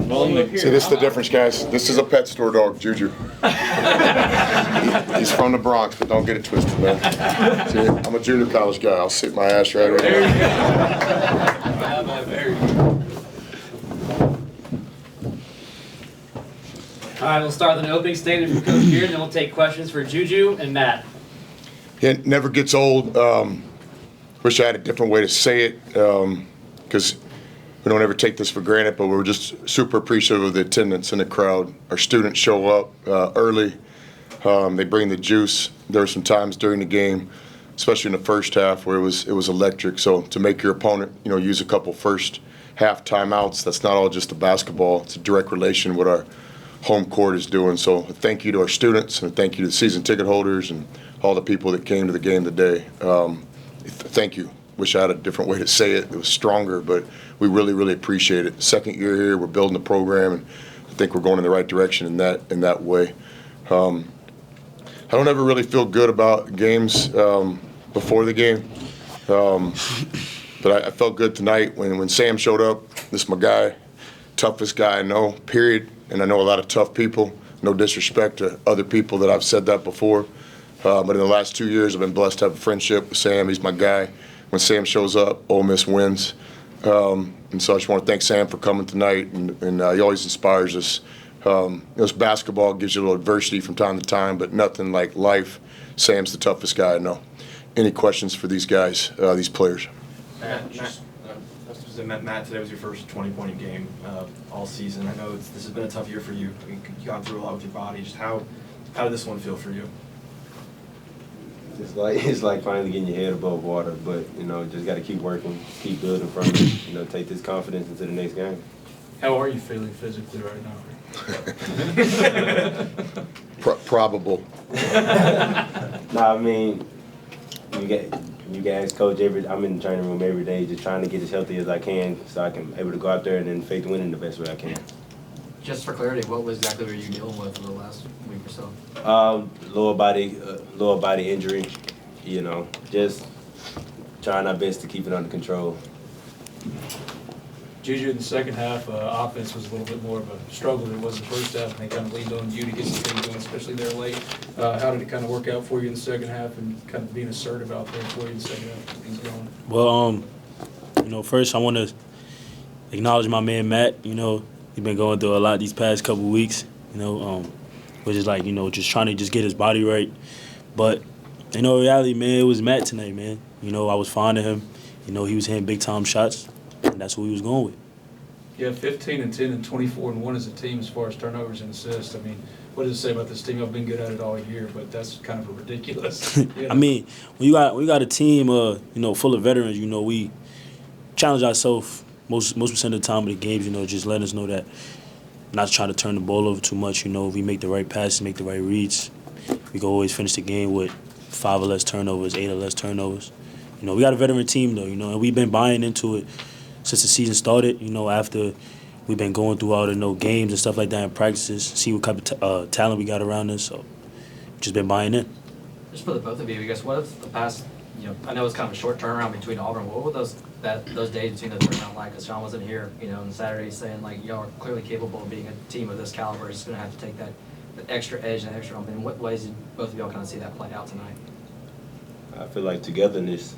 See, this is the difference, guys. This is a pet store dog, Juju. He's from the Bronx, but don't get it twisted, man. See, I'm a junior college guy. I'll sit my ass right over there. All right, we'll start with an opening statement from Coach Beard, and then we'll take questions for Juju and Matt. It never gets old. Wish I had a different way to say it, because we don't ever take this for granted, but we're just super appreciative of the attendance in the crowd. Our students show up early. They bring the juice. There were some times during the game, especially in the first half, where it was electric. So to make your opponent, use a couple first half timeouts, that's not all just the basketball. It's a direct relation with our home court is doing. So a thank you to our students, and a thank you to the season ticket holders and all the people that came to the game today. Thank you. Wish I had a different way to say it. It was stronger, but we really, really appreciate it. Second year here, we're building the program, and I think we're going in the right direction in that way. I don't ever really feel good about games before the game, but I felt good tonight when Sam showed up. This is my guy, toughest guy I know, period. And I know a lot of tough people. No disrespect to other people that I've said that before. But in the last 2 years, I've been blessed to have a friendship with Sam. He's my guy. When Sam shows up, Ole Miss wins. And so I just want to thank Sam for coming tonight. And he always inspires us. This basketball gives you a little adversity from time to time, but nothing like life. Sam's the toughest guy I know. Any questions for these guys, these players? Matt, today was your first 20-point game all season. I know this has been a tough year for you. You've gone through a lot with your body. Just how did this one feel for you? It's like finally getting your head above water, but just got to keep working, keep building from it. Take this confidence into the next game. How are you feeling physically right now? Probable. No, I mean, you guys, Coach, I'm in the training room every day just trying to get as healthy as I can so I can able to go out there and then face winning the best way I can. Just for clarity, what exactly were you dealing with for the last week or so? Lower body injury, just trying our best to keep it under control. Juju, in the second half, offense was a little bit more of a struggle than it was the first half, and they kind of leaned on you to get some things going, especially there late. How did it kind of work out for you in the second half, and kind of being assertive out there for you in the second half, things going? Well, first I want to acknowledge my man Matt. He's been going through a lot these past couple weeks. Which is like just trying to just get his body right. But in reality, man, it was Matt tonight, man. I was fond of him. He was hitting big time shots, and that's what he was going with. Yeah, 15 and 10 and 24 and 1 as a team as far as turnovers and assists. I mean, what does it say about this team? I've been good at it all year, but that's kind of a ridiculous. I mean, when you got a team, full of veterans, we challenge ourselves most percent of the time of the games. Just letting us know that not trying to turn the ball over too much. If we make the right passes, make the right reads, we can always finish the game with 5 or less turnovers, 8 or less turnovers. We got a veteran team though. And we've been buying into it since the season started. After we've been going through all the games and stuff like that in practices, see what type of talent we got around us. So just been buying in. Just for the both of you, I guess, what if the past, I know it's kind of a short turnaround between Auburn. What were those days between the turnaround like? Because Sean wasn't here, on Saturday saying, y'all are clearly capable of being a team of this caliber. It's going to have to take that extra edge and extra ump. In what ways did both of y'all kind of see that play out tonight? I feel like togetherness,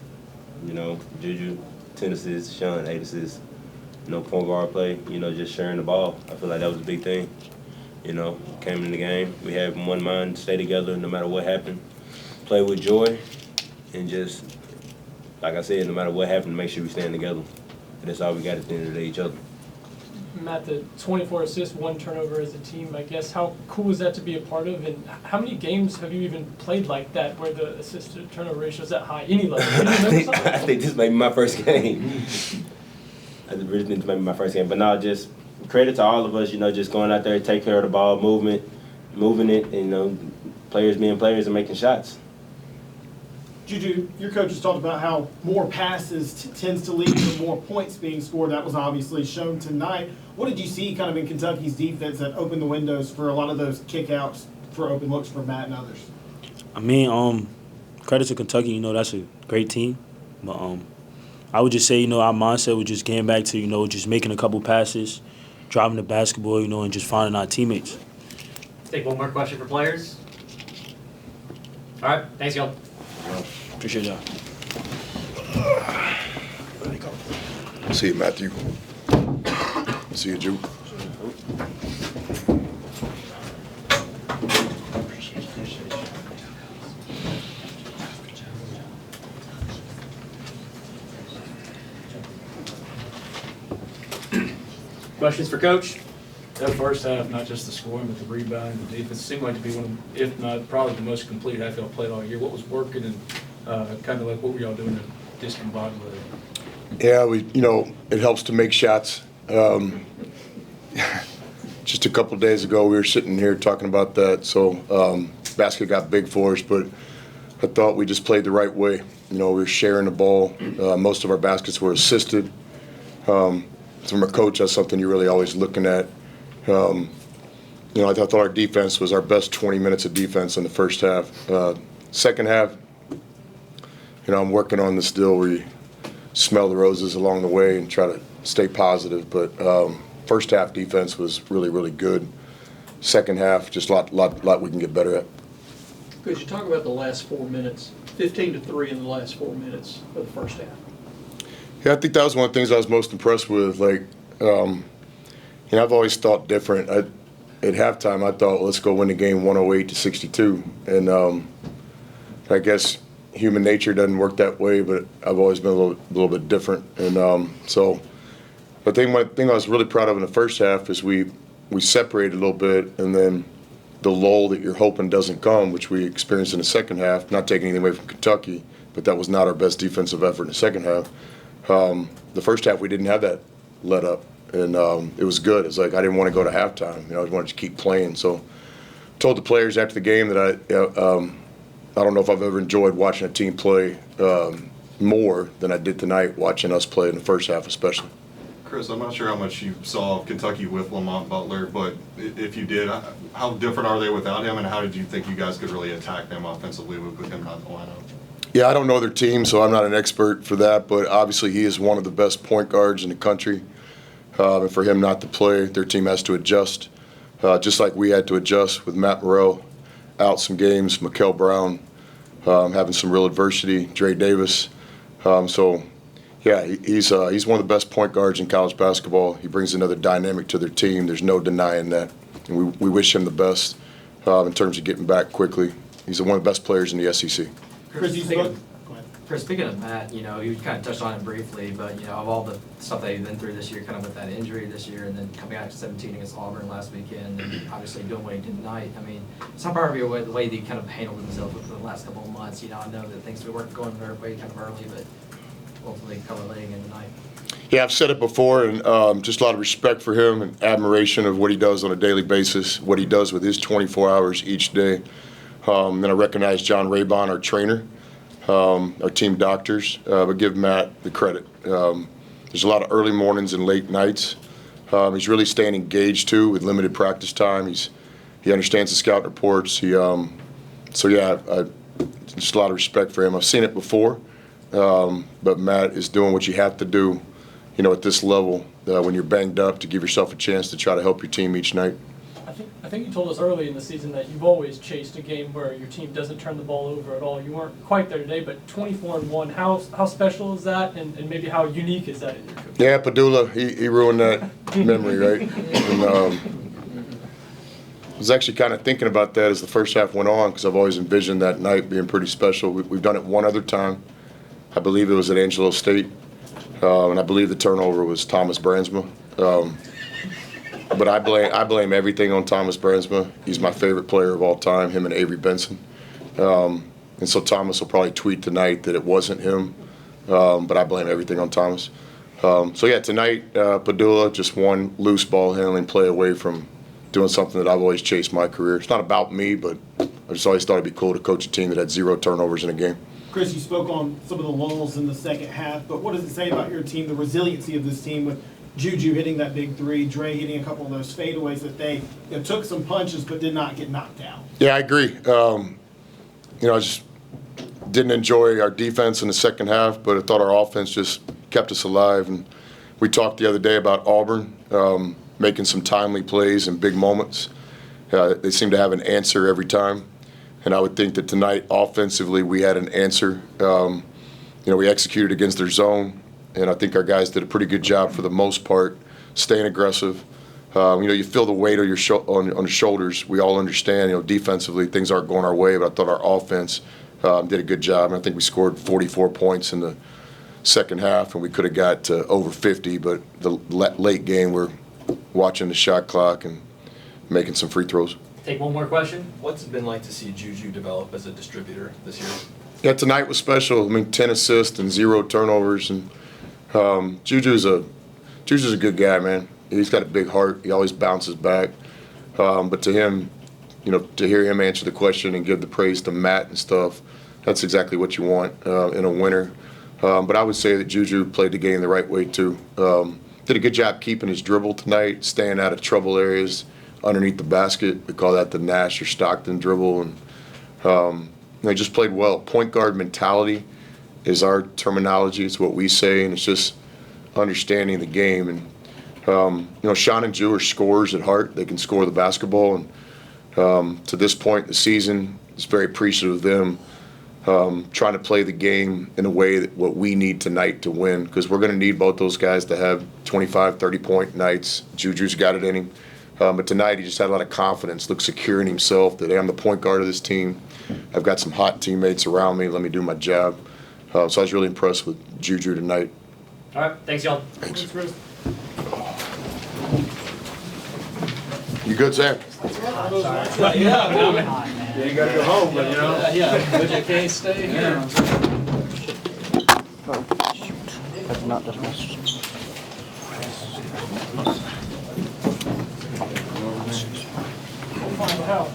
Juju, 10 assists, Sean, 8 assists, point guard play, just sharing the ball. I feel like that was a big thing. Came in the game, we had one mind, stay together no matter what happened, play with joy, and just, like I said, no matter what happened, make sure we stand together. And that's all we got at the end of the day, each other. Matt, the 24 assists, 1 turnover as a team, I guess, how cool was that to be a part of? And how many games have you even played like that where the assist to turnover ratio is that high? Any level? I think this may be my first game. I really think this may be my first game. But no, just credit to all of us, just going out there, take care of the ball, moving it, and, players being players and making shots. Juju, your coach has talked about how more passes tends to lead to more points being scored. That was obviously shown tonight. What did you see kind of in Kentucky's defense that opened the windows for a lot of those kickouts for open looks for Matt and others? I mean, credit to Kentucky. That's a great team. But I would just say, our mindset was just getting back to, just making a couple passes, driving the basketball, you know, and just finding our teammates. Take one more question for players. All right, thanks, y'all. Appreciate y'all. See you, Matthew. See you, Jude. Questions for Coach? That first half, not just the scoring, but the rebounding, the defense, seemed like to be one of, if not probably the most complete half y'all played all year. What was working and kind of like what were y'all doing to discombobulate it? Yeah, it helps to make shots. Just a couple of days ago, we were sitting here talking about that. So basket got big for us, but I thought we just played the right way. We were sharing the ball. Most of our baskets were assisted. From a coach, that's something you're really always looking at. I thought our defense was our best 20 minutes of defense in the first half. Second half, I'm working on this deal where you smell the roses along the way and try to stay positive. But first half defense was really, really good. Second half, just a lot we can get better at. Could you talk about the last 4 minutes? 15-3 in the last 4 minutes of the first half. Yeah, I think that was one of the things I was most impressed with. I've always thought different. At halftime, I thought, let's go win the game 108-62. And I guess human nature doesn't work that way, but I've always been a little bit different. And one thing I was really proud of in the first half is we separated a little bit, and then the lull that you're hoping doesn't come, which we experienced in the second half, not taking anything away from Kentucky, but that was not our best defensive effort in the second half. The first half, we didn't have that let up, and it was good. It's like I didn't want to go to halftime. I wanted to keep playing. So I told the players after the game that I don't know if I've ever enjoyed watching a team play more than I did tonight, watching us play in the first half especially. Chris, I'm not sure how much you saw of Kentucky with Lamont Butler, but if you did, how different are they without him, and how did you think you guys could really attack them offensively with him not in the lineup? Yeah, I don't know their team, so I'm not an expert for that, but obviously he is one of the best point guards in the country. And for him not to play, their team has to adjust, just like we had to adjust with Matt Morrell out some games, Mikal Brown having some real adversity, Dre Davis. Yeah, he's one of the best point guards in college basketball. He brings another dynamic to their team. There's no denying that. And we wish him the best in terms of getting back quickly. He's one of the best players in the SEC. Chris, you spoke. Go ahead. Chris, speaking of Matt, you kind of touched on it briefly, but, of all the stuff that you've been through this year, kind of with that injury this year, and then coming out to 17 against Auburn last weekend, and obviously doing what he did tonight, I mean, some part of the way that he kind of handled himself for the last couple of months, I know that things weren't going their way kind of early, but ultimately culminating in tonight. Yeah, I've said it before, and just a lot of respect for him and admiration of what he does on a daily basis, what he does with his 24 hours each day. Then I recognize John Raybon, our trainer, our team doctors, but give Matt the credit. There's a lot of early mornings and late nights. He's really staying engaged, too, with limited practice time. He understands the scout reports. Just a lot of respect for him. I've seen it before, but Matt is doing what you have to do, at this level when you're banged up to give yourself a chance to try to help your team each night. I think you told us early in the season that you've always chased a game where your team doesn't turn the ball over at all. You weren't quite there today, but 24-1, how special is that, and maybe how unique is that in your coaching? Yeah, Padula, he ruined that memory, right? And, I was actually kind of thinking about that as the first half went on, because I've always envisioned that night being pretty special. We've done it one other time. I believe it was at Angelo State, and I believe the turnover was Thomas Brandsma. But I blame everything on Thomas Brandsma. He's my favorite player of all time, him and Avery Benson. And so Thomas will probably tweet tonight that it wasn't him, but I blame everything on Thomas. Tonight, Padula, just one loose ball handling play away from doing something that I've always chased my career. It's not about me, but I just always thought it'd be cool to coach a team that had 0 turnovers in a game. Chris, you spoke on some of the lulls in the second half, but what does it say about your team, the resiliency of this team with Juju hitting that big three, Dre hitting a couple of those fadeaways that they took some punches but did not get knocked out? Yeah, I agree. I just didn't enjoy our defense in the second half, but I thought our offense just kept us alive. And we talked the other day about Auburn. making some timely plays in big moments. They seem to have an answer every time. And I would think that tonight, offensively, we had an answer. We executed against their zone, and I think our guys did a pretty good job for the most part, staying aggressive. You feel the weight on your shoulders. We all understand, defensively, things aren't going our way, but I thought our offense did a good job. And I think we scored 44 points in the second half, and we could have got to over 50, but the late game, we're watching the shot clock and making some free throws. Take one more question. What's it been like to see Juju develop as a distributor this year? Yeah, tonight was special. 10 assists and 0 turnovers, and Juju's a good guy, man. He's got a big heart. He always bounces back. But to him, to hear him answer the question and give the praise to Matt and stuff, that's exactly what you want in a winner. But I would say that Juju played the game the right way too. Did a good job keeping his dribble tonight, staying out of trouble areas underneath the basket. We call that the Nash or Stockton dribble, and he just played well. Point guard mentality is our terminology. It's what we say, and it's just understanding the game. And Sean and Ju are scorers at heart. They can score the basketball, and to this point in the season, it's very appreciative of them trying to play the game in a way that what we need tonight to win, because we're going to need both those guys to have 25, 30-point nights. Juju's got it in him. But tonight he just had a lot of confidence, looked secure in himself, that I'm the point guard of this team. I've got some hot teammates around me. Let me do my job. So I was really impressed with Juju tonight. All right, thanks, y'all. Thanks. You good, Sam? Yeah, you gotta go home, but Yeah, but you can't stay here. Find out.